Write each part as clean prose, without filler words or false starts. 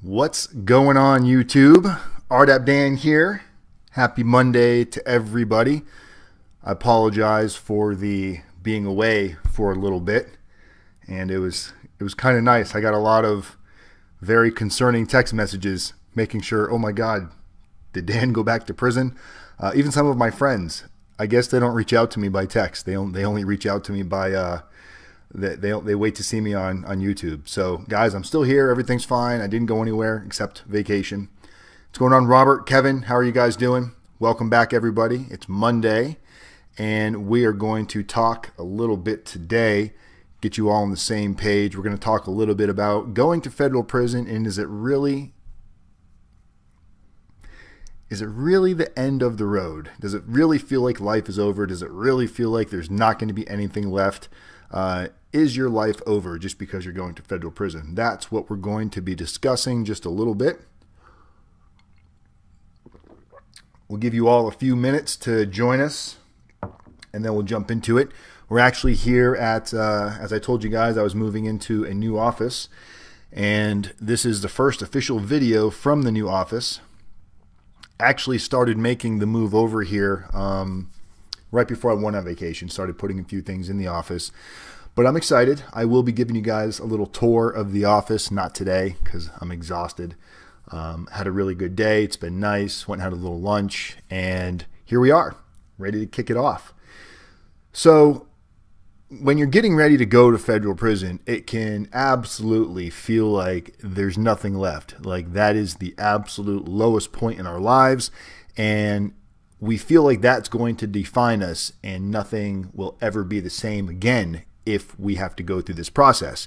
What's going on, YouTube? RDAP Dan here. Happy Monday to everybody. I apologize for the being away for a little bit, and it was kind of nice. I got a lot of very concerning text messages making sure, oh my God, did Dan go back to prison? Even some of my friends, I guess they don't reach out to me by text. They only reach out to me by they wait to see me on YouTube. So guys, I'm still here. Everything's fine. I didn't go anywhere except vacation. What's going on, Robert, Kevin? How are you guys doing? Welcome back, everybody. It's Monday, and we are going to talk a little bit today, get you all on the same page. We're going to talk a little bit about going to federal prison, and is it really the end of the road? Does it really feel like life is over? Does it really feel like there's not going to be anything left? Is your life over just because you're going to federal prison? That's what we're going to be discussing just a little bit. We'll give you all a few minutes to join us, and then we'll jump into it. We're actually here at, as I told you guys, I was moving into a new office, and this is the first official video from the new office. Actually started making the move over here right before I went on vacation. Started putting a few things in the office. But I'm excited. I will be giving you guys a little tour of the office. Not today because I'm exhausted. Had a really good day. It's been nice. Went and had a little lunch. And here we are, ready to kick it off. So when you're getting ready to go to federal prison, it can absolutely feel like there's nothing left. Like that is the absolute lowest point in our lives. And we feel like that's going to define us and nothing will ever be the same again if we have to go through this process.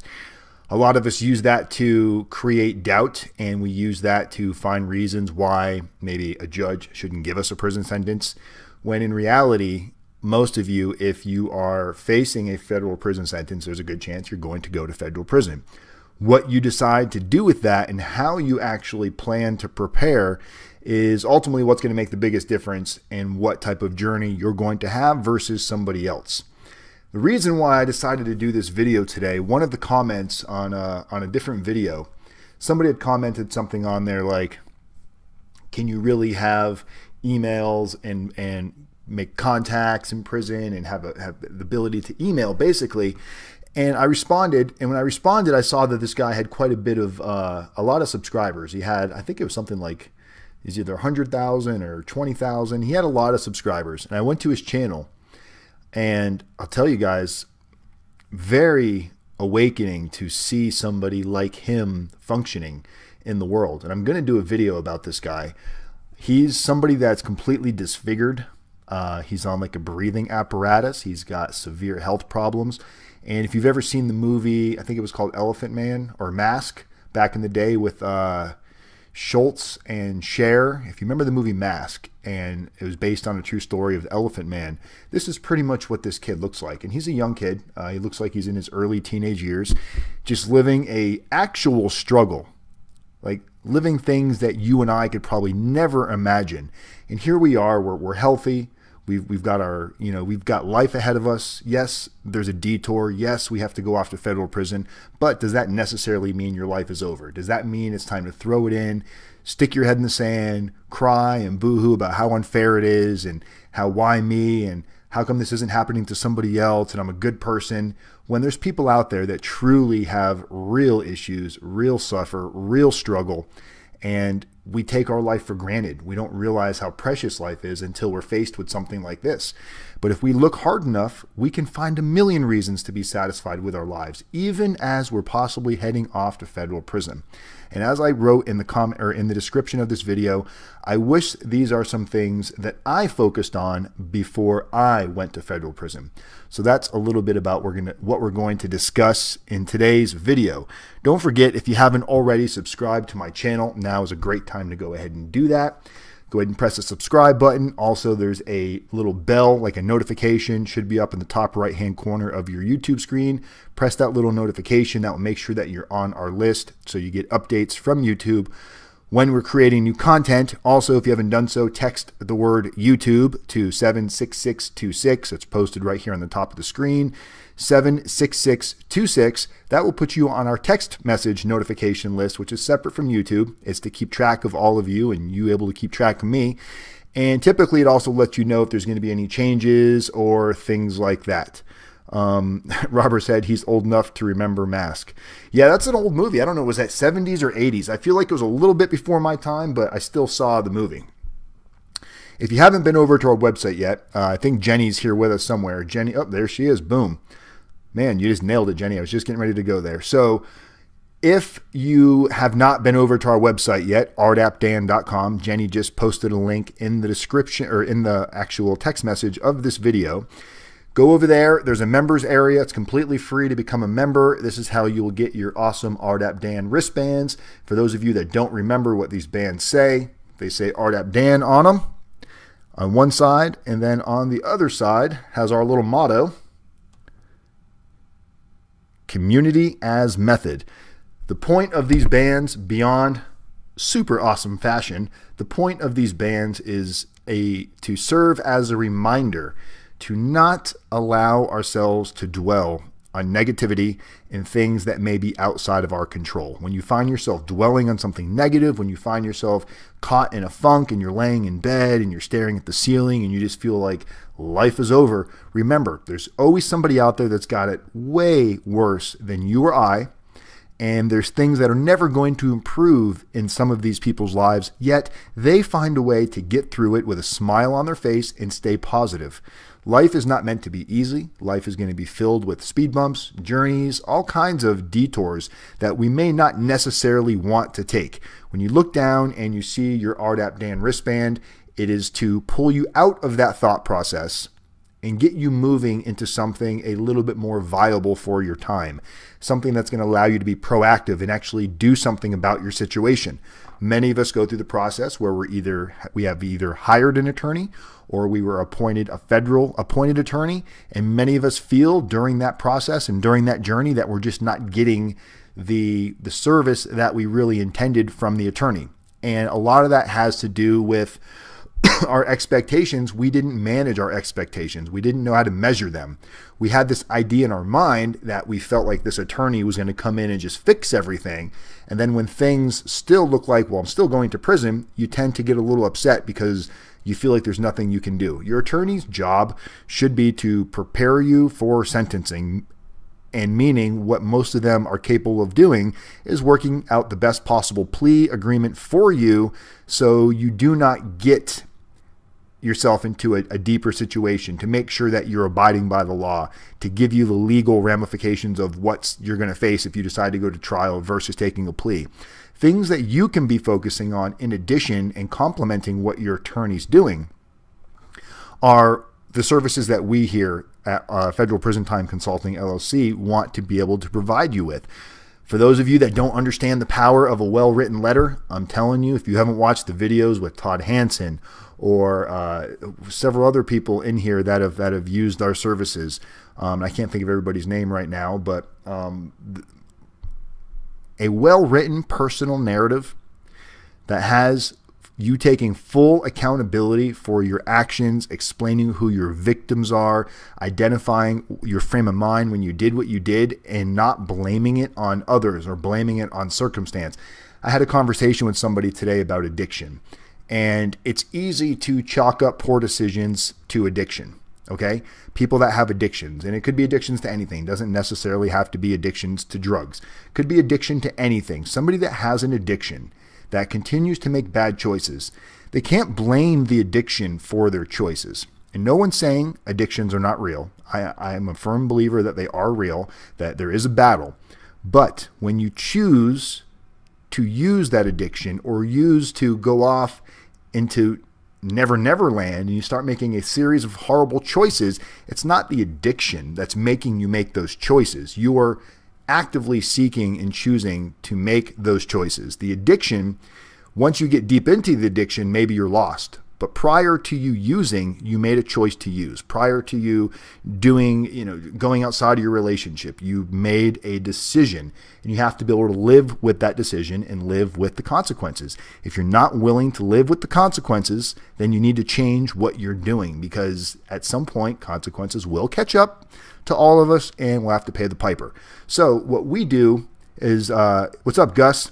A lot of us use that to create doubt, and we use that to find reasons why maybe a judge shouldn't give us a prison sentence, when in reality, most of you, if you are facing a federal prison sentence, there's a good chance you're going to go to federal prison. What you decide to do with that and how you actually plan to prepare is ultimately what's going to make the biggest difference in what type of journey you're going to have versus somebody else. The reason why I decided to do this video today, one of the comments on a different video, somebody had commented something on there like, can you really have emails and make contacts in prison and have the ability to email, basically? And I responded, and when I responded, I saw that this guy had quite a bit of, a lot of subscribers. He had, I think it was something like, he's either 100,000 or 20,000. He had a lot of subscribers. And I went to his channel, and I'll tell you guys, very awakening to see somebody like him functioning in the world. And I'm going to do a video about this guy. He's somebody that's completely disfigured. He's on like a breathing apparatus. He's got severe health problems. And if you've ever seen the movie, I think it was called Elephant Man or Mask back in the day with Schultz and Cher. If you remember the movie Mask, and it was based on a true story of the Elephant Man, this is pretty much what this kid looks like. And he's a young kid. He looks like he's in his early teenage years, just living a actual struggle, like living things that you and I could probably never imagine. And here we are, we're healthy. We've got our, we've got life ahead of us. Yes, there's a detour. Yes, we have to go off to federal prison. But does that necessarily mean your life is over? Does that mean it's time to throw it in, stick your head in the sand, cry and boo-hoo about how unfair it is and how why me and how come this isn't happening to somebody else and I'm a good person, when there's people out there that truly have real issues, real suffer, real struggle, and we take our life for granted. We don't realize how precious life is until we're faced with something like this. But if we look hard enough, we can find a million reasons to be satisfied with our lives, even as we're possibly heading off to federal prison. And as I wrote in the comment or in the description of this video, I wish these are some things that I focused on before I went to federal prison. So that's a little bit about what we're going to discuss in today's video. Don't forget, if you haven't already subscribed to my channel, now is a great time to go ahead and do that. Go ahead and press the subscribe button. Also, there's a little bell, like a notification, should be up in the top right-hand corner of your YouTube screen. Press that little notification. That will make sure that you're on our list so you get updates from YouTube when we're creating new content. Also, if you haven't done so, text the word YouTube to 76626. It's posted right here on the top of the screen. 76626. That will put you on our text message notification list, which is separate from YouTube. It's to keep track of all of you and you able to keep track of me. And typically it also lets you know if there's going to be any changes or things like that. Robert said he's old enough to remember Mask. Yeah, that's an old movie. I don't know, was that 70s or 80s? I feel like it was a little bit before my time, but I still saw the movie. If you haven't been over to our website yet, I think Jenny's here with us somewhere. Jenny, oh, there she is. Boom. Man, you just nailed it, Jenny. I was just getting ready to go there. So if you have not been over to our website yet, rdapdan.com, Jenny just posted a link in the description or in the actual text message of this video. Go over there. There's a members area. It's completely free to become a member. This is how you will get your awesome RDAP Dan wristbands. For those of you that don't remember what these bands say, they say RDAP Dan on them on one side, and then on the other side has our little motto, community as method. The point of these bands, beyond super awesome fashion, the point of these bands is to serve as a reminder to not allow ourselves to dwell on negativity and things that may be outside of our control. When you find yourself dwelling on something negative, when you find yourself caught in a funk and you're laying in bed and you're staring at the ceiling and you just feel like life is over, remember, there's always somebody out there that's got it way worse than you or I. And there's things that are never going to improve in some of these people's lives, yet they find a way to get through it with a smile on their face and stay positive. Life is not meant to be easy. Life is going to be filled with speed bumps, journeys, all kinds of detours that we may not necessarily want to take. When you look down and you see your RDAP Dan wristband, it is to pull you out of that thought process and get you moving into something a little bit more viable for your time. Something that's going to allow you to be proactive and actually do something about your situation. Many of us go through the process where we have either hired an attorney or we were appointed a federal appointed attorney, and many of us feel during that process and during that journey that we're just not getting the service that we really intended from the attorney. And a lot of that has to do with our expectations. We didn't manage our expectations. We didn't know how to measure them. We had this idea in our mind that we felt like this attorney was going to come in and just fix everything. And then when things still look like, well, I'm still going to prison, you tend to get a little upset because you feel like there's nothing you can do. Your attorney's job should be to prepare you for sentencing, and meaning what most of them are capable of doing is working out the best possible plea agreement for you so you do not get yourself into a deeper situation, to make sure that you're abiding by the law, to give you the legal ramifications of what you're going to face if you decide to go to trial versus taking a plea. Things that you can be focusing on in addition and complementing what your attorney's doing are the services that we here at Federal Prison Time Consulting LLC want to be able to provide you with. For those of you that don't understand the power of a well-written letter, I'm telling you, if you haven't watched the videos with Todd Hansen or several other people in here that have used our services, I can't think of everybody's name right now, but a well-written personal narrative that has you taking full accountability for your actions, explaining who your victims are, identifying your frame of mind when you did what you did, and not blaming it on others or blaming it on circumstance. I had a conversation with somebody today about addiction, and it's easy to chalk up poor decisions to addiction. Okay? People that have addictions, and it could be addictions to anything. It doesn't necessarily have to be addictions to drugs. It could be addiction to anything. Somebody that has an addiction that continues to make bad choices, they can't blame the addiction for their choices. And no one's saying addictions are not real. I am a firm believer that they are real, that there is a battle. But when you choose to use that addiction or use to go off into never land and you start making a series of horrible choices, it's not the addiction that's making you make those choices. You are actively seeking and choosing to make those choices. The addiction, once you get deep into the addiction, maybe you're lost. But prior to you using, you made a choice to use. Prior to you going outside of your relationship, you made a decision, and you have to be able to live with that decision and live with the consequences. If you're not willing to live with the consequences, then you need to change what you're doing, because at some point, consequences will catch up to all of us and we'll have to pay the piper. So what we do is, what's up, Gus?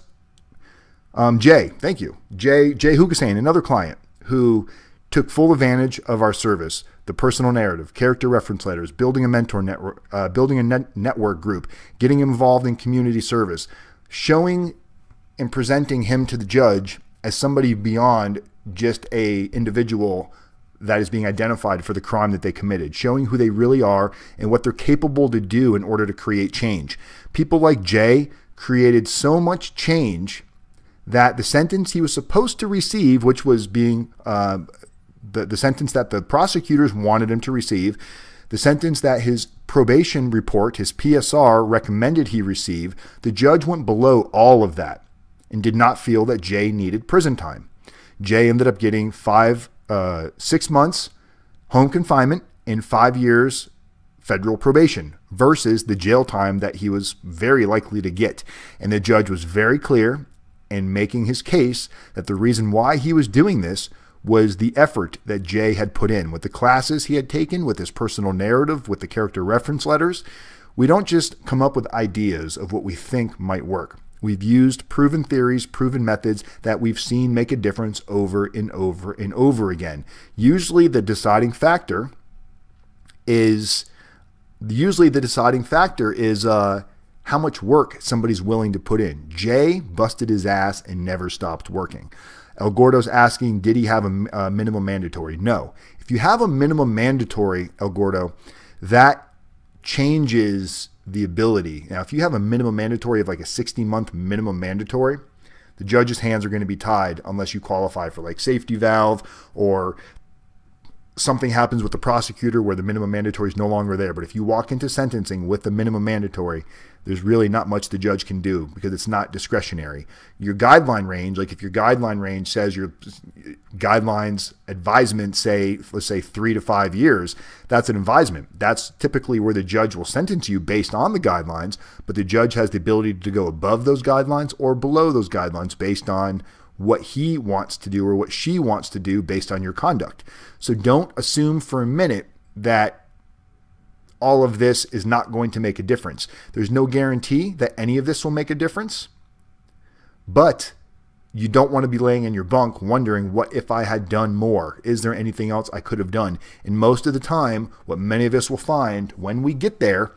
Jay, thank you. Jay Hugasane, another client who took full advantage of our service, the personal narrative, character reference letters, building a mentor network, building a network group, getting involved in community service, showing and presenting him to the judge as somebody beyond just a individual that is being identified for the crime that they committed, showing who they really are and what they're capable to do in order to create change. People like Jay created so much change that the sentence he was supposed to receive, which was being the sentence that the prosecutors wanted him to receive, the sentence that his probation report, his PSR, recommended he receive, the judge went below all of that and did not feel that Jay needed prison time. Jay ended up getting 6 months home confinement and 5 years federal probation versus the jail time that he was very likely to get. And the judge was very clear in making his case that the reason why he was doing this was the effort that Jay had put in with the classes he had taken, with his personal narrative, with the character reference letters. We don't just come up with ideas of what we think might work. We've used proven theories, proven methods that we've seen make a difference over and over and over again. Usually the deciding factor is how much work somebody's willing to put in. Jay busted his ass and never stopped working. El Gordo's asking, did he have a minimum mandatory? No. If you have a minimum mandatory, El Gordo, that changes the ability. Now, if you have a minimum mandatory of like a 60-month minimum mandatory, the judge's hands are going to be tied unless you qualify for like safety valve or something happens with the prosecutor where the minimum mandatory is no longer there. But if you walk into sentencing with the minimum mandatory, there's really not much the judge can do because it's not discretionary. Your guideline range, like if your guideline range says your guidelines advisement say, let's say 3 to 5 years, that's an advisement. That's typically where the judge will sentence you based on the guidelines, but the judge has the ability to go above those guidelines or below those guidelines based on what he wants to do or what she wants to do based on your conduct. So don't assume for a minute that all of this is not going to make a difference. There's no guarantee that any of this will make a difference, but you don't want to be laying in your bunk wondering, what if I had done more? Is there anything else I could have done? And most of the time, what many of us will find when we get there,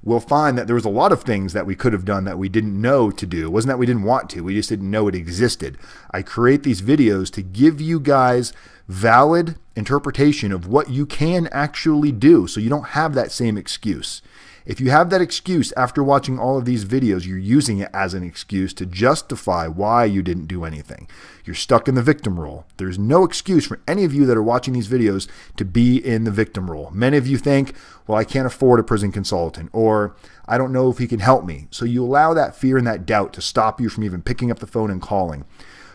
we'll find that there was a lot of things that we could have done that we didn't know to do. It wasn't that we didn't want to, we just didn't know it existed. I create these videos to give you guys valid interpretation of what you can actually do so you don't have that same excuse. If you have that excuse after watching all of these videos, you're using it as an excuse to justify why you didn't do anything. You're stuck in the victim role. There's no excuse for any of you that are watching these videos to be in the victim role. Many of you think, well, I can't afford a prison consultant, or I don't know if he can help me. So you allow that fear and that doubt to stop you from even picking up the phone and calling.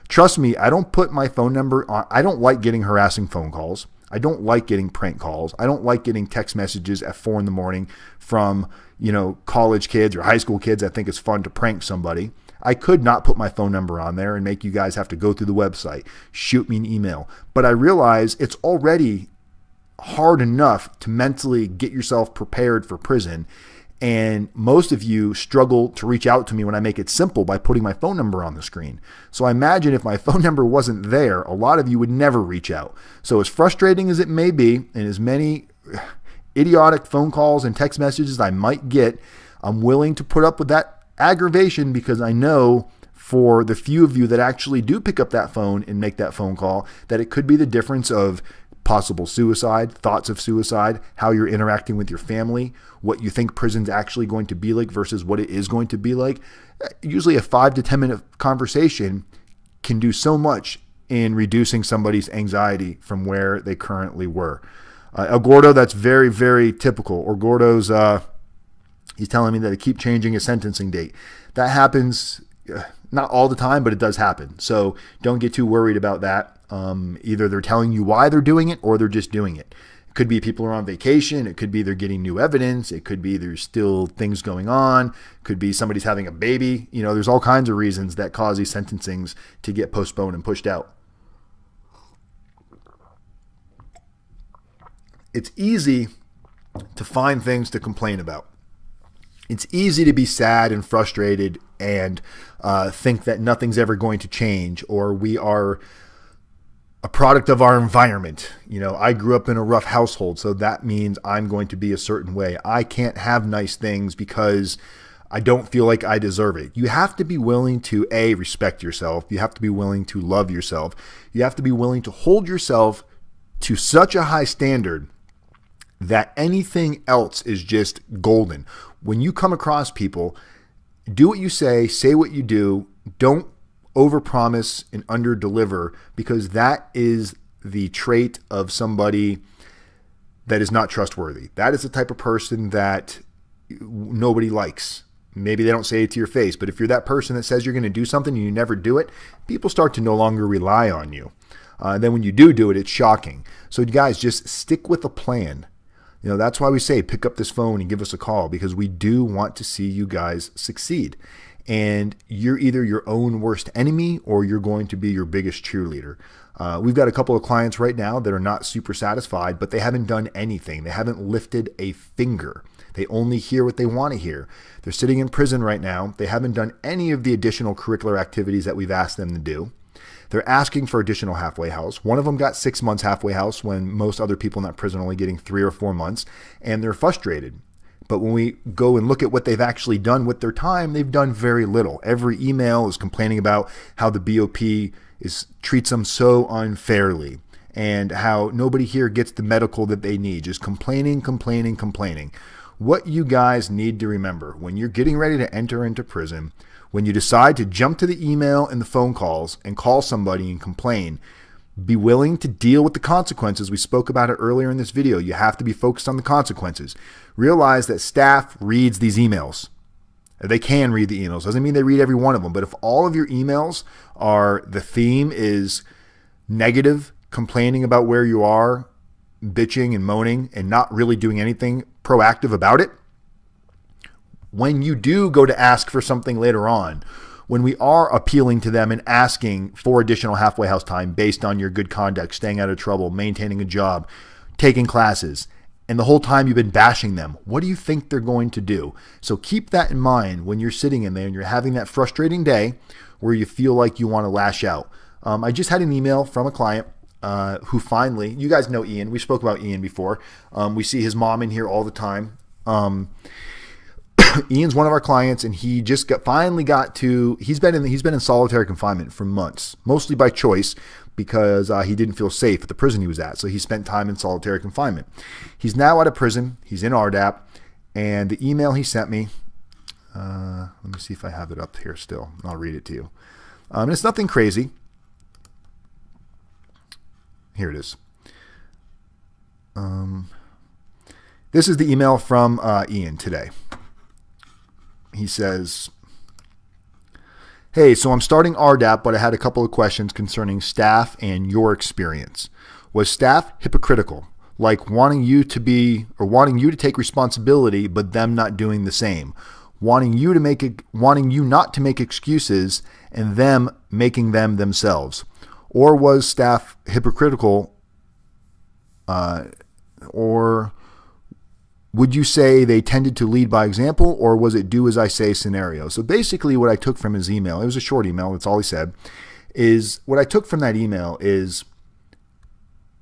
Trust me, I don't put my phone number on. I don't like getting harassing phone calls. I don't like getting prank calls. I don't like getting text messages at 4 a.m. from, college kids or high school kids that think it's fun to prank somebody. I could not put my phone number on there and make you guys have to go through the website, shoot me an email. But I realize it's already hard enough to mentally get yourself prepared for prison. And most of you struggle to reach out to me when I make it simple by putting my phone number on the screen. So I imagine if my phone number wasn't there, a lot of you would never reach out. So as frustrating as it may be, and as many idiotic phone calls and text messages I might get, I'm willing to put up with that aggravation because I know for the few of you that actually do pick up that phone and make that phone call, that it could be the difference of possible suicide, thoughts of suicide, how you're interacting with your family, what you think prison's actually going to be like versus what it is going to be like. Usually a 5 to 10 minute conversation can do so much in reducing somebody's anxiety from where they currently were. El Gordo, that's very, very typical. Or Gordo's, he's telling me that they keep changing his sentencing date. That happens not all the time, but it does happen. So don't get too worried about that. Either they're telling you why they're doing it or they're just doing it. It could be people are on vacation. It could be they're getting new evidence. It could be there's still things going on. It could be somebody's having a baby. There's all kinds of reasons that cause these sentencings to get postponed and pushed out. It's easy to find things to complain about. It's easy to be sad and frustrated and think that nothing's ever going to change, or we are a product of our environment. I grew up in a rough household, so that means I'm going to be a certain way. I can't have nice things because I don't feel like I deserve it. You have to be willing to respect yourself. You have to be willing to love yourself. You have to be willing to hold yourself to such a high standard that anything else is just golden. When you come across people, do what you say what you do. Don't overpromise and underdeliver, because that is the trait of somebody that is not trustworthy. That is the type of person that nobody likes. Maybe they don't say it to your face, but if you're that person that says you're going to do something and you never do it, people start to no longer rely on you. Then when you do it, it's shocking. So guys, just stick with a plan. That's why we say pick up this phone and give us a call, because we do want to see you guys succeed. And you're either your own worst enemy or you're going to be your biggest cheerleader. We've got a couple of clients right now that are not super satisfied, but they haven't done anything. They haven't lifted a finger. They only hear what they want to hear. They're sitting in prison right now. They haven't done any of the additional curricular activities that we've asked them to do. They're asking for additional halfway house. One of them got 6 months halfway house when most other people in that prison are only getting 3 or 4 months, and they're frustrated. But when we go and look at what they've actually done with their time, they've done very little. Every email is complaining about how the BOP treats them so unfairly and how nobody here gets the medical that they need. Just complaining. What you guys need to remember when you're getting ready to enter into prison, when you decide to jump to the email and the phone calls and call somebody and complain, be willing to deal with the consequences. We spoke about it earlier in this video. You have to be focused on the consequences. Realize that staff reads these emails. They can read the emails. Doesn't mean they read every one of them. But if all of your emails the theme is negative, complaining about where you are, bitching and moaning, and not really doing anything proactive about it, when you do go to ask for something later on, when we are appealing to them and asking for additional halfway house time based on your good conduct, staying out of trouble, maintaining a job, taking classes, and the whole time you've been bashing them, what do you think they're going to do? So keep that in mind when you're sitting in there and you're having that frustrating day where you feel like you want to lash out. I just had an email from a client who finally, you guys know Ian. We spoke about Ian before. We see his mom in here all the time. Ian's one of our clients, and he just finally got to. He's been in solitary confinement for months, mostly by choice, because he didn't feel safe at the prison he was at. So he spent time in solitary confinement. He's now out of prison. He's in RDAP, and the email he sent me. Let me see if I have it up here still. I'll read it to you. And it's nothing crazy. Here it is. This is the email from Ian today. He says, hey, so I'm starting RDAP, but I had a couple of questions concerning staff and your experience. Was staff hypocritical, like wanting you to take responsibility, but them not doing the same, wanting you not to make excuses and them making them themselves? Or was staff hypocritical, or would you say they tended to lead by example, or was it do as I say scenario? So basically what I took from his email, it was a short email, that's all he said, is what I took from that email is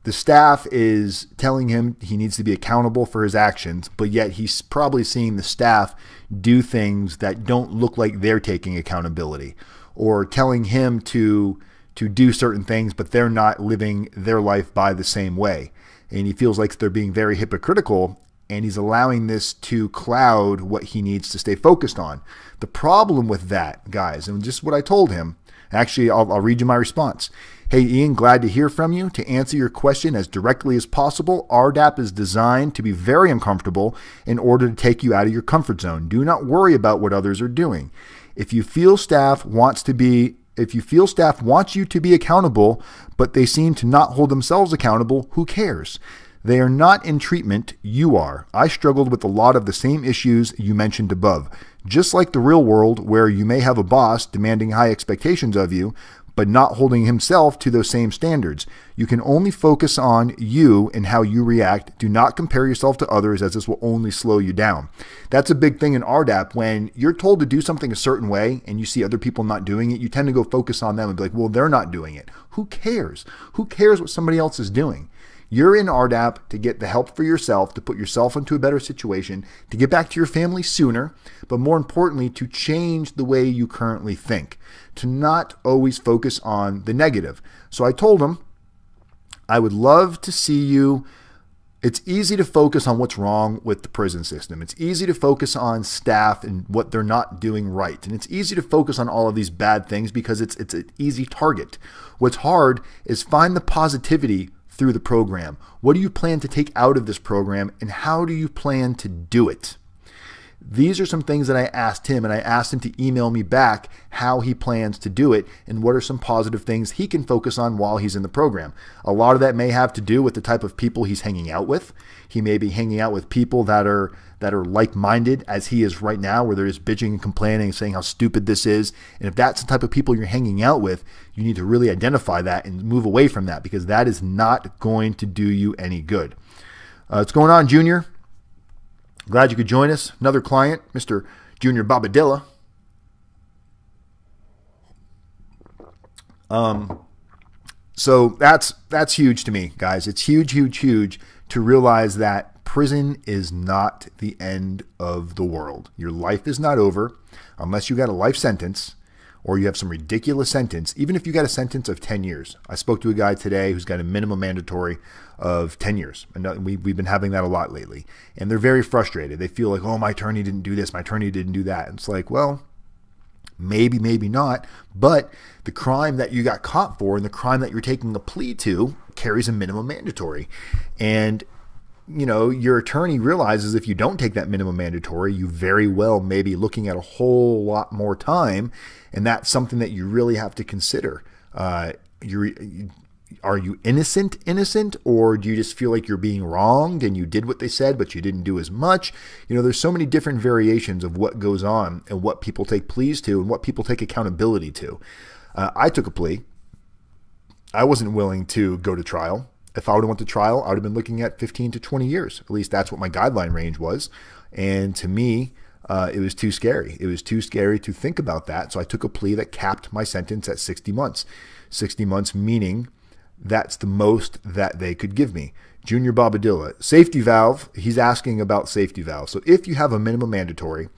the staff is telling him he needs to be accountable for his actions, but yet he's probably seeing the staff do things that don't look like they're taking accountability, or telling him to do certain things, but they're not living their life by the same way. And he feels like they're being very hypocritical, and he's allowing this to cloud what he needs to stay focused on. The problem with that, guys, and just what I told him, actually, I'll read you my response. Hey, Ian, glad to hear from you. To answer your question as directly as possible, RDAP is designed to be very uncomfortable in order to take you out of your comfort zone. Do not worry about what others are doing. If you feel staff wants to be If you feel staff wants you to be accountable, but they seem to not hold themselves accountable, who cares? They are not in treatment, you are. I struggled with a lot of the same issues you mentioned above. Just like the real world, where you may have a boss demanding high expectations of you, but not holding himself to those same standards. You can only focus on you and how you react. Do not compare yourself to others, as this will only slow you down. That's a big thing in RDAP. When you're told to do something a certain way and you see other people not doing it, you tend to go focus on them and be like, well, they're not doing it. Who cares? Who cares what somebody else is doing? You're in RDAP to get the help for yourself, to put yourself into a better situation, to get back to your family sooner, but more importantly, to change the way you currently think, to not always focus on the negative. So I told him, I would love to see you. It's easy to focus on what's wrong with the prison system. It's easy to focus on staff and what they're not doing right. And it's easy to focus on all of these bad things because it's an easy target. What's hard is find the positivity through the program. What do you plan to take out of this program, and how do you plan to do it? These are some things that I asked him, and I asked him to email me back how he plans to do it and what are some positive things he can focus on while he's in the program. A lot of that may have to do with the type of people he's hanging out with. He may be hanging out with people that are like-minded as he is right now, where they're just bitching and complaining and saying how stupid this is. And if that's the type of people you're hanging out with, you need to really identify that and move away from that, because that is not going to do you any good. What's going on, Junior? Glad you could join us. Another client, Mr. Junior Bobadilla. So that's huge to me, guys. It's huge, huge, huge to realize that prison is not the end of the world. Your life is not over unless you got a life sentence or you have some ridiculous sentence, even if you got a sentence of 10 years. I spoke to a guy today who's got a minimum mandatory of 10 years. And we've been having that a lot lately. And they're very frustrated. They feel like, oh, my attorney didn't do this, my attorney didn't do that. And it's like, well, maybe, maybe not. But the crime that you got caught for and the crime that you're taking a plea to carries a minimum mandatory. And you know, your attorney realizes if you don't take that minimum mandatory, you very well may be looking at a whole lot more time. And that's something that you really have to consider. Are you innocent, or do you just feel like you're being wronged and you did what they said, but you didn't do as much? You know, there's so many different variations of what goes on and what people take pleas to and what people take accountability to. I took a plea. I wasn't willing to go to trial. If I would have went to trial, I would have been looking at 15 to 20 years. At least that's what my guideline range was. And to me, it was too scary. It was too scary to think about that. So I took a plea that capped my sentence at 60 months. 60 months meaning that's the most that they could give me. Junior Bobadilla. Safety valve. He's asking about safety valve. So if you have a minimum mandatory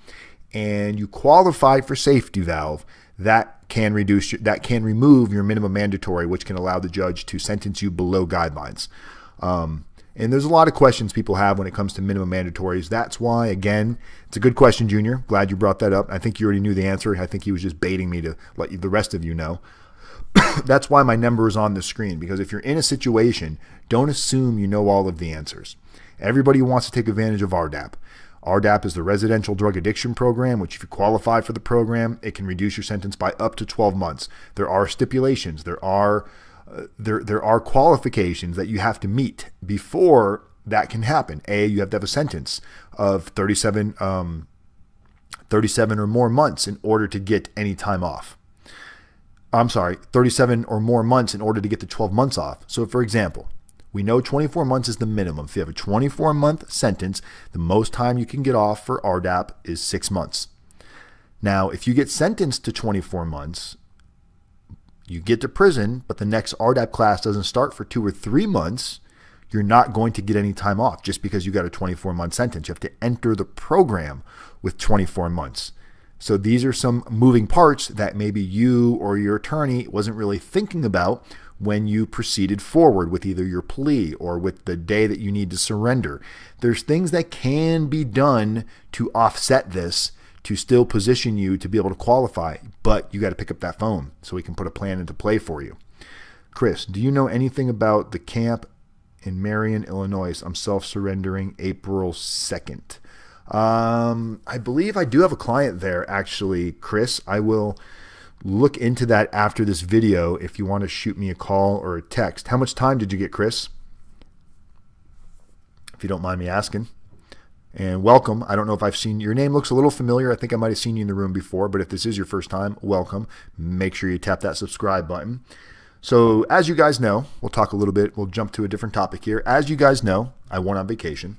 and you qualify for safety valve, that can remove your minimum mandatory, which can allow the judge to sentence you below guidelines. And there's a lot of questions people have when it comes to minimum mandatories. That's why, again, it's a good question, Junior. Glad you brought that up. I think you already knew the answer. I think he was just baiting me to let the rest of you know. That's why my number is on the screen, because if you're in a situation, don't assume you know all of the answers. Everybody wants to take advantage of RDAP. RDAP is the Residential Drug Addiction Program, which if you qualify for the program, it can reduce your sentence by up to 12 months. There are stipulations. There are qualifications that you have to meet before that can happen. You have to have a sentence of 37 or more months in order to get any time off. I'm sorry, 37 or more months in order to get the 12 months off. So for example, we know 24 months is the minimum. If you have a 24-month sentence, the most time you can get off for RDAP is 6 months. Now, if you get sentenced to 24 months, you get to prison, but the next RDAP class doesn't start for 2 or 3 months, you're not going to get any time off just because you got a 24-month sentence. You have to enter the program with 24 months. So these are some moving parts that maybe you or your attorney wasn't really thinking about when you proceeded forward with either your plea or with the day that you need to surrender. There's things that can be done to offset this, to still position you to be able to qualify, but you got to pick up that phone so we can put a plan into play for you. Chris, do you know anything about the camp in Marion, Illinois? I'm self-surrendering April 2nd. I believe I do have a client there, actually, Chris. I will look into that after this video if you want to shoot me a call or a text. How much time did you get, Chris? If you don't mind me asking. And welcome. I don't know if I've seen your name looks a little familiar. I think I might have seen you in the room before, but if this is your first time, welcome. Make sure you tap that subscribe button. So as you guys know, we'll talk a little bit. We'll jump to a different topic here. As you guys know, I went on vacation.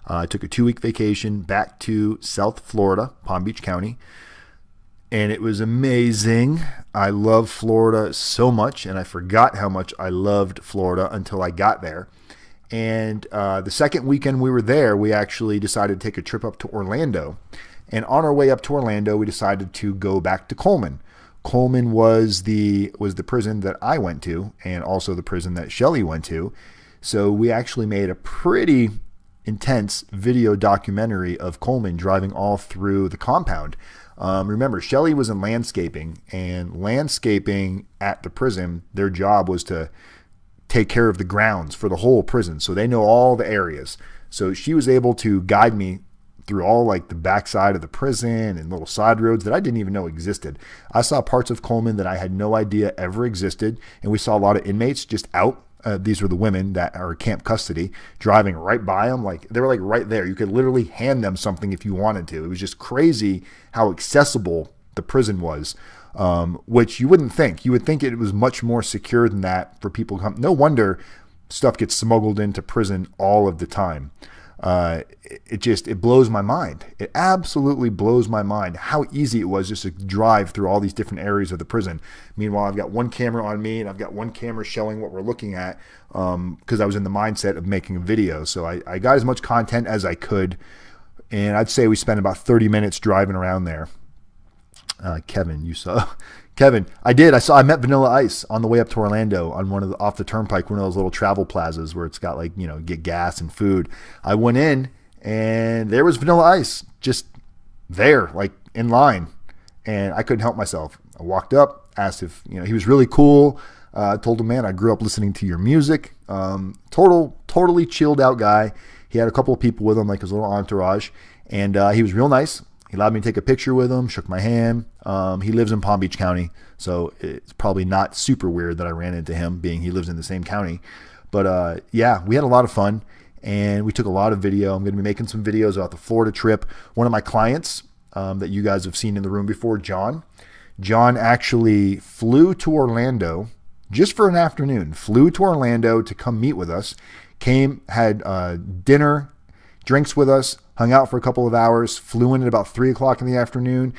I took a 2-week vacation back to South Florida, Palm Beach County, and it was amazing. I love Florida so much, and I forgot how much I loved Florida until I got there. And the second weekend we were there, we actually decided to take a trip up to Orlando. And on our way up to Orlando, we decided to go back to Coleman. Coleman was the prison that I went to, and also the prison that Shelly went to. So we actually made a pretty intense video documentary of Coleman driving all through the compound. Remember, Shelly was in landscaping, and landscaping at the prison, their job was to take care of the grounds for the whole prison. So they know all the areas. So she was able to guide me through all like the backside of the prison and little side roads that I didn't even know existed. I saw parts of Coleman that I had no idea ever existed. And we saw a lot of inmates just out. These were the women that are camp custody driving right by them. Like they were like right there. You could literally hand them something if you wanted to. It was just crazy how accessible the prison was. Which you wouldn't think. You would think it was much more secure than that for people to come. No wonder stuff gets smuggled into prison all of the time. It blows my mind. It absolutely blows my mind how easy it was just to drive through all these different areas of the prison. Meanwhile, I've got one camera on me and I've got one camera showing what we're looking at because I was in the mindset of making a video. So I got as much content as I could, and I'd say we spent about 30 minutes driving around there. Kevin, you saw Kevin. I met Vanilla Ice on the way up to Orlando on off the turnpike, one of those little travel plazas where it's got like, get gas and food. I went in and there was Vanilla Ice just there, like in line, and I couldn't help myself. I walked up, asked if, he was really cool. Told him, man, I grew up listening to your music. Totally chilled out guy. He had a couple of people with him, like his little entourage, and he was real nice. He allowed me to take a picture with him, shook my hand. He lives in Palm Beach County, so it's probably not super weird that I ran into him, being he lives in the same county. But yeah, we had a lot of fun, and we took a lot of video. I'm going to be making some videos about the Florida trip. One of my clients that you guys have seen in the room before, John actually flew to Orlando just for an afternoon, flew to Orlando to come meet with us, had dinner, drinks with us, hung out for a couple of hours, flew in at about 3 o'clock in the afternoon,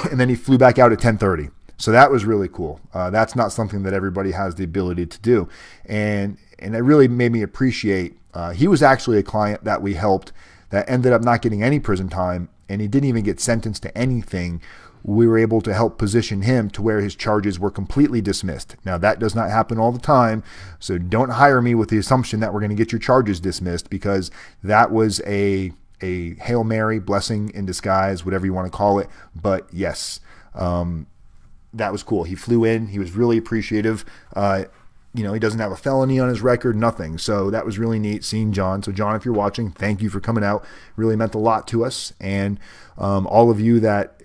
and then he flew back out at 10:30. So that was really cool. That's not something that everybody has the ability to do. And it really made me appreciate, he was actually a client that we helped that ended up not getting any prison time, and he didn't even get sentenced to anything. We were able to help position him to where his charges were completely dismissed. Now, that does not happen all the time, so don't hire me with the assumption that we're going to get your charges dismissed, because that was a Hail Mary, blessing in disguise, whatever you want to call it. But yes, that was cool. He flew in. He was really appreciative. He doesn't have a felony on his record, nothing. So that was really neat seeing John. So John, if you're watching, thank you for coming out. Really meant a lot to us. And all of you that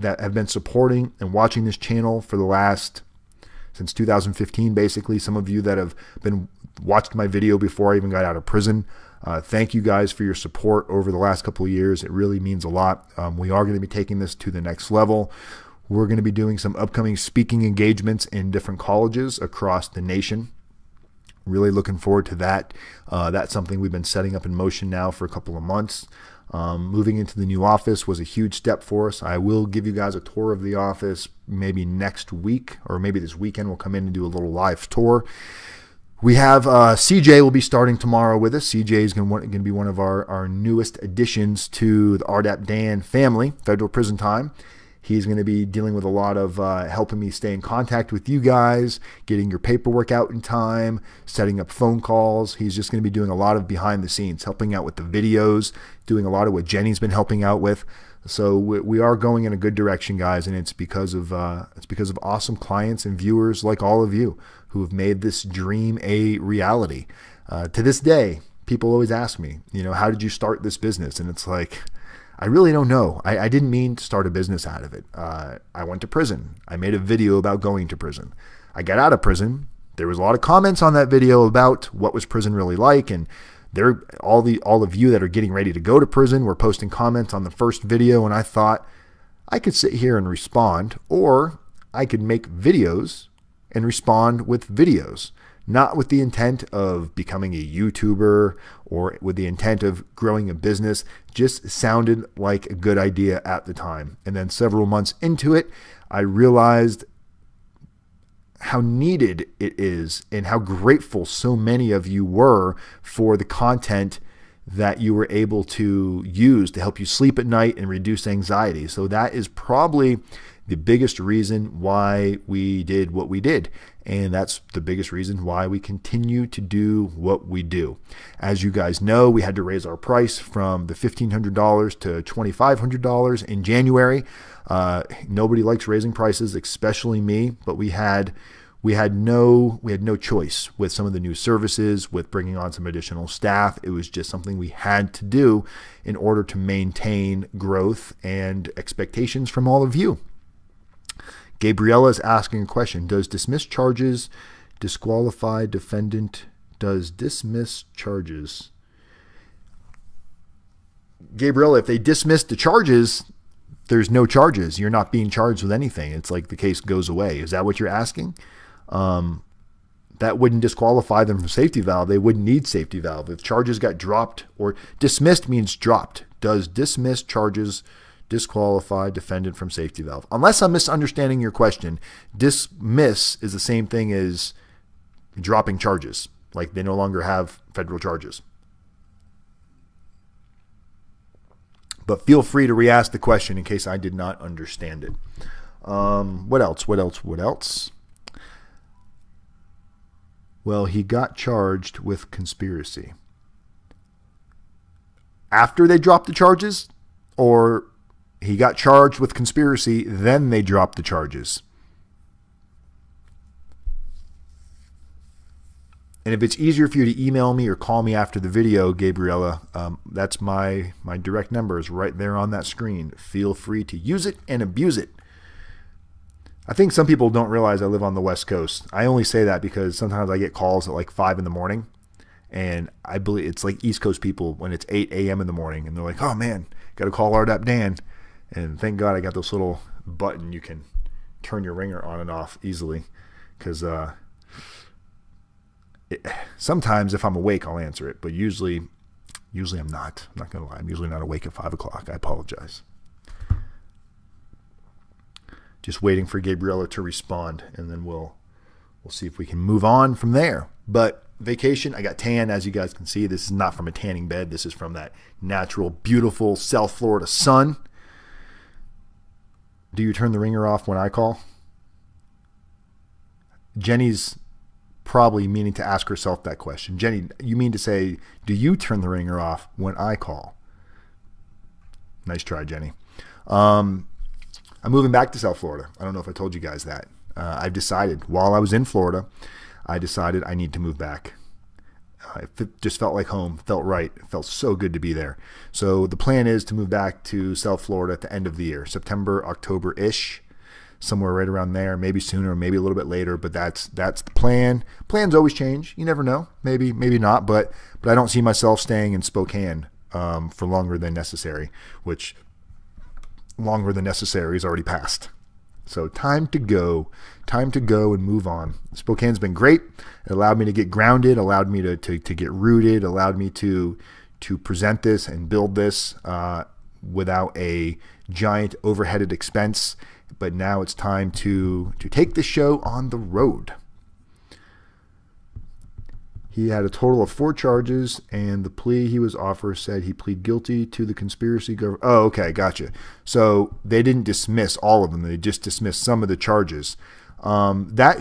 have been supporting and watching this channel for since 2015, basically, some of you that have been watched my video before I even got out of prison. Thank you guys for your support over the last couple of years. It really means a lot. We are going to be taking this to the next level. We're going to be doing some upcoming speaking engagements in different colleges across the nation. Really looking forward to that. That's something we've been setting up in motion now for a couple of months. Moving into the new office was a huge step for us. I will give you guys a tour of the office maybe next week, or maybe this weekend we'll come in and do a little live tour. We have CJ will be starting tomorrow with us. CJ is going to be one of our newest additions to the RDAP Dan family, Federal Prison Time. He's going to be dealing with a lot of helping me stay in contact with you guys, getting your paperwork out in time, setting up phone calls. He's just going to be doing a lot of behind the scenes, helping out with the videos, doing a lot of what Jenny's been helping out with. So we are going in a good direction, guys, and it's because of awesome clients and viewers like all of you who have made this dream a reality. To this day, people always ask me, how did you start this business? And it's like, I really don't know. I didn't mean to start a business out of it. I went to prison. I made a video about going to prison. I got out of prison. There was a lot of comments on that video about what was prison really like, and all of you that are getting ready to go to prison were posting comments on the first video, and I thought I could sit here and respond, or I could make videos and respond with videos, not with the intent of becoming a YouTuber or with the intent of growing a business. Just sounded like a good idea at the time. And then several months into it, I realized how needed it is and how grateful so many of you were for the content that you were able to use to help you sleep at night and reduce anxiety. So that is probably the biggest reason why we did what we did. And that's the biggest reason why we continue to do what we do. As you guys know, we had to raise our price from the $1,500 to $2,500 in January. Nobody likes raising prices, especially me, but we had no choice with some of the new services, with bringing on some additional staff. It was just something we had to do in order to maintain growth and expectations from all of you. Gabriella is asking a question. Does dismissed charges disqualify defendant? Does dismissed charges? Gabriella, if they dismiss the charges, there's no charges. You're not being charged with anything. It's like the case goes away. Is that what you're asking? That wouldn't disqualify them from safety valve. They wouldn't need safety valve. If charges got dropped, or dismissed means dropped. Does dismissed charges disqualify defendant from safety valve? Unless I'm misunderstanding your question, dismiss is the same thing as dropping charges. Like they no longer have federal charges. But feel free to re-ask the question in case I did not understand it. What else? Well, he got charged with conspiracy. After they dropped the charges? Or he got charged with conspiracy, then they dropped the charges? And if it's easier for you to email me or call me after the video, Gabriella, that's my direct number is right there on that screen. Feel free to use it and abuse it. I think some people don't realize I live on the West Coast. I only say that because sometimes I get calls at like 5 in the morning, and I believe it's like East Coast people when it's 8 a.m. in the morning, and they're like, oh man, got to call RDAP Dan. And thank God I got this little button you can turn your ringer on and off easily, because sometimes if I'm awake, I'll answer it, but usually I'm not. I'm not going to lie. I'm usually not awake at 5 o'clock. I apologize. Just waiting for Gabriella to respond, and then we'll see if we can move on from there. But vacation, I got tan, as you guys can see. This is not from a tanning bed. This is from that natural, beautiful South Florida sun. Do you turn the ringer off when I call? Jenny's probably meaning to ask herself that question. Jenny, you mean to say, do you turn the ringer off when I call? Nice try, Jenny. I'm moving back to South Florida. I don't know if I told you guys that. I've decided, while I was in Florida, I decided I need to move back. It just felt like home, felt right. It felt so good to be there. So the plan is to move back to South Florida at the end of the year, September, October-ish, somewhere right around there, maybe sooner, maybe a little bit later, but that's the plan. Plans always change. You never know. Maybe not, but I don't see myself staying in Spokane for longer than necessary, which longer than necessary is already passed. So time to go and move on. Spokane's been great. It allowed me to get grounded, allowed me to get rooted, allowed me to present this and build this without a giant overheaded expense. But now it's time to take the show on the road. He had a total of 4 charges, and the plea he was offered said he plead guilty to the conspiracy. Oh, okay, gotcha. So they didn't dismiss all of them. They just dismissed some of the charges. That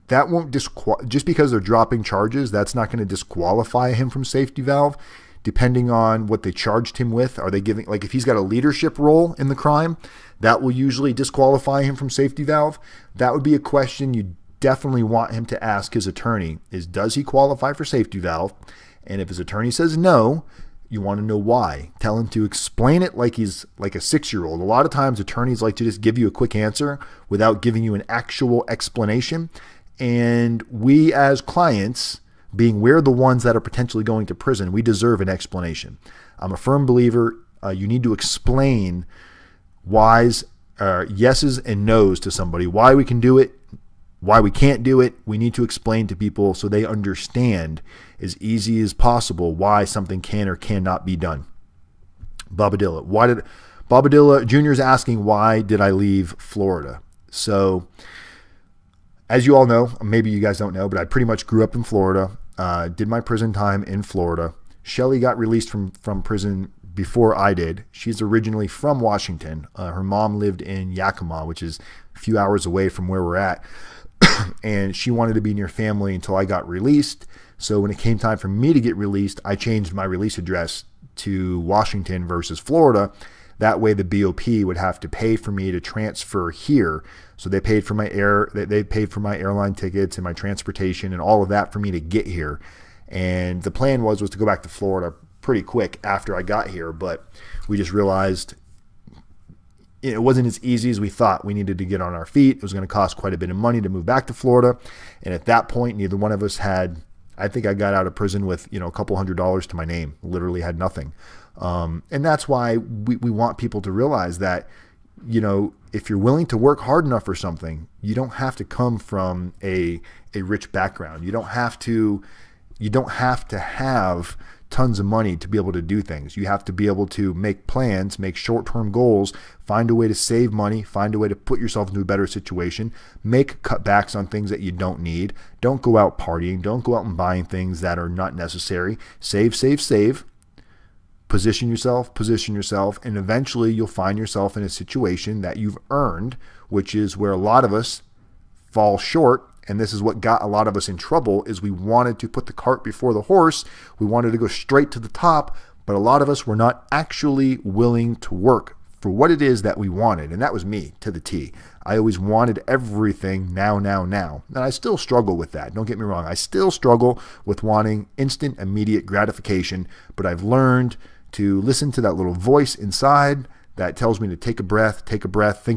won't just because they're dropping charges, that's not going to disqualify him from safety valve. Depending on what they charged him with, are they giving, like if he's got a leadership role in the crime, that will usually disqualify him from safety valve. That would be a question you definitely want him to ask his attorney, is does he qualify for safety valve? And if his attorney says no, You want to know why. Tell him to explain it like he's like a 6-year-old. A lot of times attorneys like to just give you a quick answer without giving you an actual explanation. And we as clients, being we're the ones that are potentially going to prison, we deserve an explanation. I'm a firm believer you need to explain whys, yeses and nos to somebody, why we can do it, why we can't do it. We need to explain to people so they understand as easy as possible why something can or cannot be done. Bobadilla. Bobadilla Jr. is asking, why did I leave Florida? So as you all know, maybe you guys don't know, but I pretty much grew up in Florida, did my prison time in Florida. Shelly got released from prison before I did. She's originally from Washington. Her mom lived in Yakima, which is a few hours away from where we're at. And she wanted to be near family until I got released. So when it came time for me to get released, I changed my release address to Washington versus Florida. That way the BOP would have to pay for me to transfer here. So they paid for my airline tickets and my transportation and all of that for me to get here. And the plan was to go back to Florida pretty quick after I got here, but we just realized it wasn't as easy as we thought. We needed to get on our feet. It was going to cost quite a bit of money to move back to Florida. And at that point, neither one of us had, I think I got out of prison with, a couple $100s to my name, literally had nothing. And that's why we want people to realize that, if you're willing to work hard enough for something, you don't have to come from a rich background. You don't have to have tons of money to be able to do things. You have to be able to make plans, make short-term goals, find a way to save money, find a way to put yourself into a better situation, make cutbacks on things that you don't need. Don't go out partying. Don't go out and buying things that are not necessary. Save, save, save. Position yourself, and eventually you'll find yourself in a situation that you've earned, which is where a lot of us fall short. And this is what got a lot of us in trouble, is we wanted to put the cart before the horse. We wanted to go straight to the top, but a lot of us were not actually willing to work for what it is that we wanted. And that was me to the T. I always wanted everything now. And I still struggle with that. Don't get me wrong. I still struggle with wanting instant, immediate gratification, but I've learned to listen to that little voice inside that tells me to take a breath, think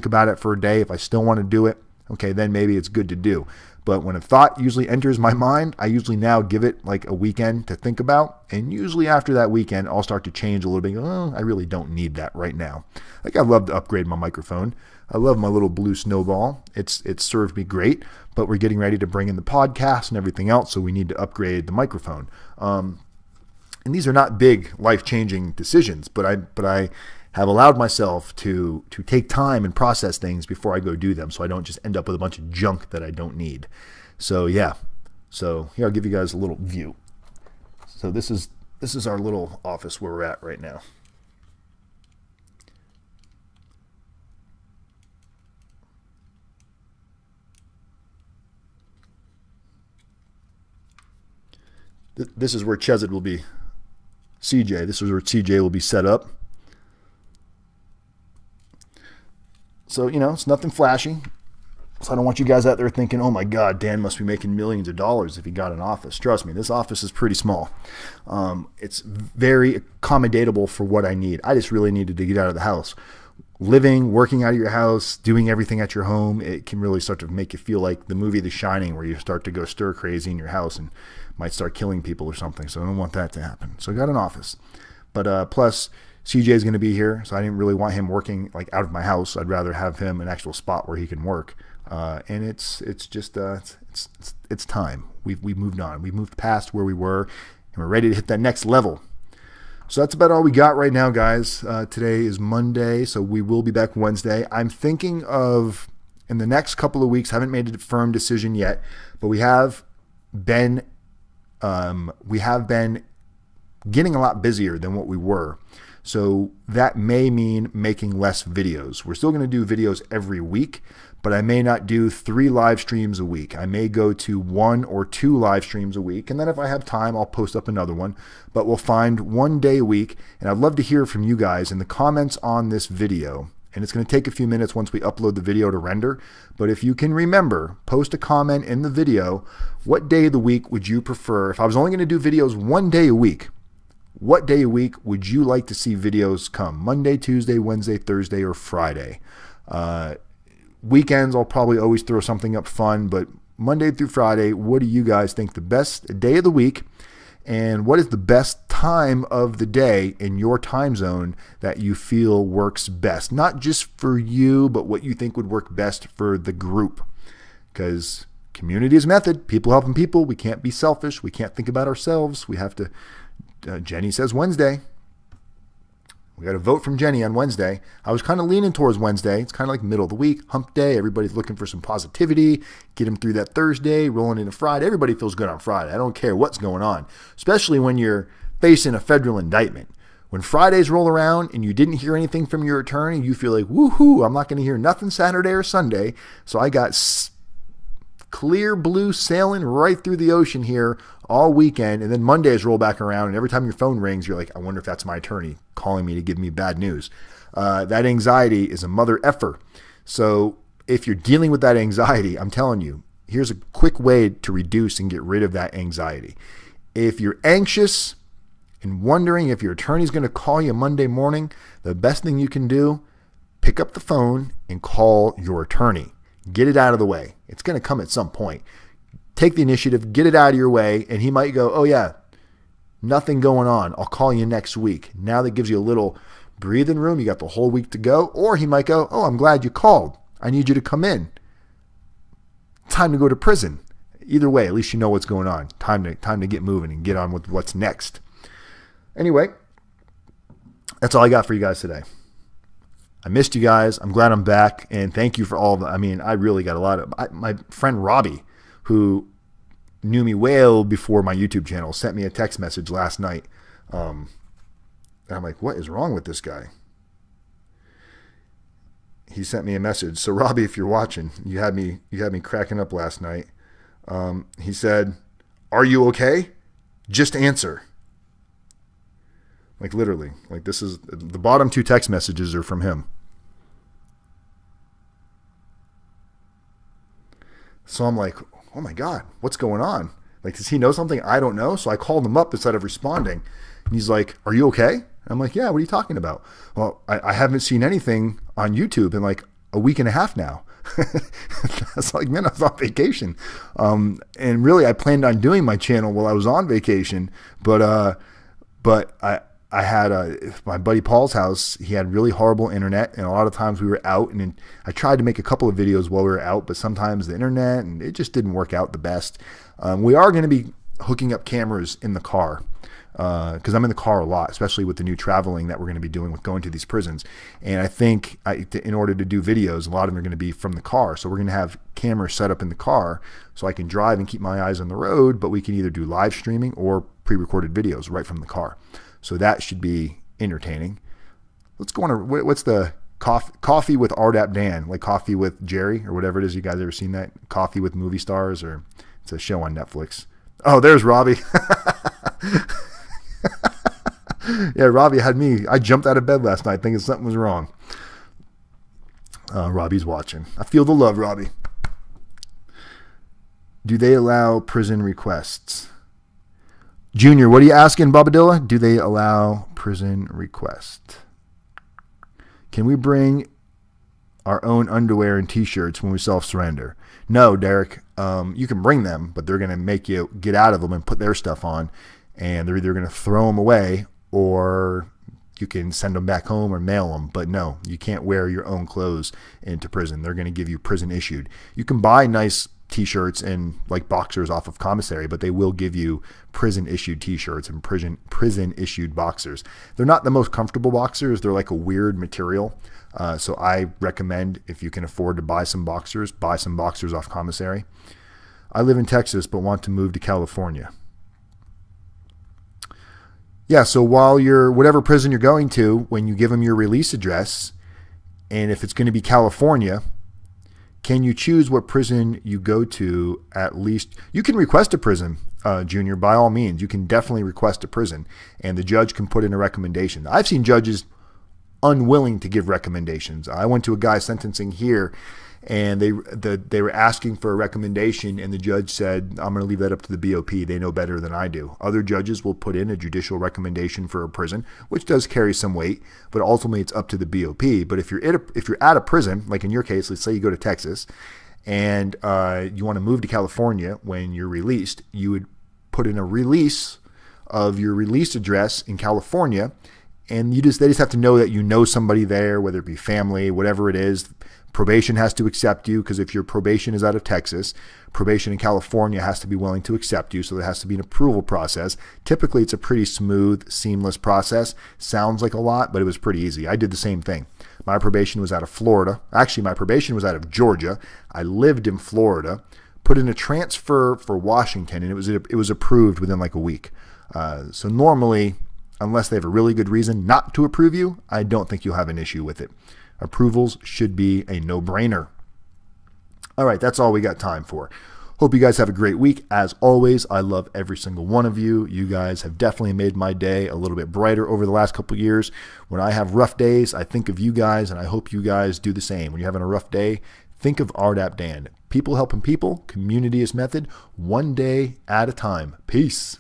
about it for a day. If I still want to do it, okay, then maybe it's good to do. But when a thought usually enters my mind, I usually now give it like a weekend to think about. And usually after that weekend, I'll start to change a little bit. Oh, I really don't need that right now. Like, I'd love to upgrade my microphone. I love my little blue snowball. It's served me great, but we're getting ready to bring in the podcast and everything else. So we need to upgrade the microphone. And these are not big life-changing decisions, but I have allowed myself to take time and process things before I go do them, so I don't just end up with a bunch of junk that I don't need. So yeah. So here, I'll give you guys a little view. So this is our little office where we're at right now. This is where Chesed will be. CJ. This is where CJ will be set up. So, it's nothing flashy. So I don't want you guys out there thinking, oh my God, Dan must be making millions of dollars if he got an office. Trust me, this office is pretty small. It's very accommodatable for what I need. I just really needed to get out of the house. Living, working out of your house, doing everything at your home, it can really start to make you feel like the movie The Shining, where you start to go stir crazy in your house and might start killing people or something. So I don't want that to happen. So I got an office. But plus, CJ is going to be here, so I didn't really want him working like out of my house. I'd rather have him an actual spot where he can work. And it's time. We've moved on. We moved past where we were, and we're ready to hit that next level. So that's about all we got right now, guys. Today is Monday, so we will be back Wednesday. I'm thinking of, in the next couple of weeks, haven't made a firm decision yet, but we have been getting a lot busier than what we were. So that may mean making less videos. We're still going to do videos every week, but I may not do 3 live streams a week. I may go to 1 or 2 live streams a week. And then if I have time, I'll post up another one. But we'll find 1 day a week. And I'd love to hear from you guys in the comments on this video. And it's going to take a few minutes once we upload the video to render. But if you can remember, post a comment in the video. What day of the week would you prefer? If I was only going to do videos 1 day a week, what day a week would you like to see videos come? Monday, Tuesday, Wednesday, Thursday, or Friday? Weekends, I'll probably always throw something up fun, but Monday through Friday, what do you guys think the best day of the week? And what is the best time of the day in your time zone that you feel works best? Not just for you, but what you think would work best for the group. Because community is method. People helping people. We can't be selfish. We can't think about ourselves. We have to. Jenny says Wednesday. We got a vote from Jenny on Wednesday. I was kind of leaning towards Wednesday. It's kind of like middle of the week, hump day. Everybody's looking for some positivity. Get them through that Thursday, rolling into Friday. Everybody feels good on Friday. I don't care what's going on, especially when you're facing a federal indictment. When Fridays roll around and you didn't hear anything from your attorney, you feel like, woohoo, I'm not going to hear nothing Saturday or Sunday. So I got clear blue sailing right through the ocean here all weekend, and then Mondays roll back around, and every time your phone rings, you're like, I wonder if that's my attorney calling me to give me bad news. That anxiety is a mother effer. So if you're dealing with that anxiety, I'm telling you, here's a quick way to reduce and get rid of that anxiety. If you're anxious and wondering if your attorney's going to call you Monday morning, the best thing you can do, pick up the phone and call your attorney. Get it out of the way. It's going to come at some point. Take the initiative, get it out of your way, and he might go, oh yeah, nothing going on. I'll call you next week. Now that gives you a little breathing room. You got the whole week to go. Or he might go, oh, I'm glad you called. I need you to come in. Time to go to prison. Either way, at least you know what's going on. Time to get moving and get on with what's next. Anyway, that's all I got for you guys today. I missed you guys. I'm glad I'm back, and thank you for all of the, I really got a lot of, my friend Robbie, who knew me well before my YouTube channel, sent me a text message last night. And I'm like, what is wrong with this guy? He sent me a message. So Robbie, if you're watching, you had me cracking up last night. He said, are you okay? Just answer. Like literally, like this is the bottom two text messages are from him. So I'm like, oh my God, what's going on? Like, does he know something I don't know? So I called him up instead of responding. And he's like, are you okay? I'm like, yeah, what are you talking about? Well, I haven't seen anything on YouTube in like a week and a half now. That's like, man, I was on vacation. And really I planned on doing my channel while I was on vacation, but I had my buddy Paul's house. He had really horrible internet, and a lot of times we were out, and I tried to make a couple of videos while we were out, but sometimes the internet, and it just didn't work out the best. We are going to be hooking up cameras in the car because I'm in the car a lot, especially with the new traveling that we're going to be doing with going to these prisons. And I think in order to do videos, a lot of them are going to be from the car. So we're going to have cameras set up in the car so I can drive and keep my eyes on the road, but we can either do live streaming or pre-recorded videos right from the car. So that should be entertaining. Let's go on. What's the coffee with RDAP Dan, like Coffee with Jerry or whatever it is? You guys ever seen that? Coffee with Movie Stars, or it's a show on Netflix. Oh, there's Robbie. Yeah, Robbie had me. I jumped out of bed last night thinking something was wrong. Robbie's watching. I feel the love, Robbie. Do they allow prison requests? Junior, what are you asking, Bobadilla? Do they allow prison requests? Can we bring our own underwear and t-shirts when we self-surrender? No, Derek. You can bring them, but they're going to make you get out of them and put their stuff on, and they're either going to throw them away or you can send them back home or mail them. But no, you can't wear your own clothes into prison. They're going to give you prison issued. You can buy nice t-shirts and like boxers off of commissary, but they will give you prison issued t-shirts and prison issued boxers. They're not the most comfortable boxers. They're like a weird material. So I recommend, if you can afford to buy some boxers off commissary. I live in Texas, but want to move to California. Yeah. So while you're, whatever prison you're going to, when you give them your release address, and if it's going to be California, can you choose what prison you go to? At least you can request a prison, Junior, by all means. You can definitely request a prison, and the judge can put in a recommendation. I've seen judges unwilling to give recommendations. I went to a guy sentencing here, and they were asking for a recommendation, and the judge said, I'm going to leave that up to the BOP. They know better than I do. Other judges will put in a judicial recommendation for a prison, which does carry some weight, but ultimately it's up to the BOP. But if you're at a prison, like in your case, let's say you go to Texas, and you want to move to California when you're released, you would put in a release of your release address in California, and they just have to know that you know somebody there, whether it be family, whatever it is. Probation has to accept you, because if your probation is out of Texas, probation in California has to be willing to accept you, so there has to be an approval process. Typically, it's a pretty smooth, seamless process. Sounds like a lot, but it was pretty easy. I did the same thing. My probation was out of Florida. Actually, my probation was out of Georgia. I lived in Florida, put in a transfer for Washington, and it was approved within like a week. So normally, unless they have a really good reason not to approve you, I don't think you'll have an issue with it. Approvals should be a no-brainer. All right, that's all we got time for. Hope you guys have a great week. As always, I love every single one of you. You guys have definitely made my day a little bit brighter over the last couple of years. When I have rough days, I think of you guys, and I hope you guys do the same. When you're having a rough day, think of RDAP Dan. People helping people, community is method, one day at a time. Peace.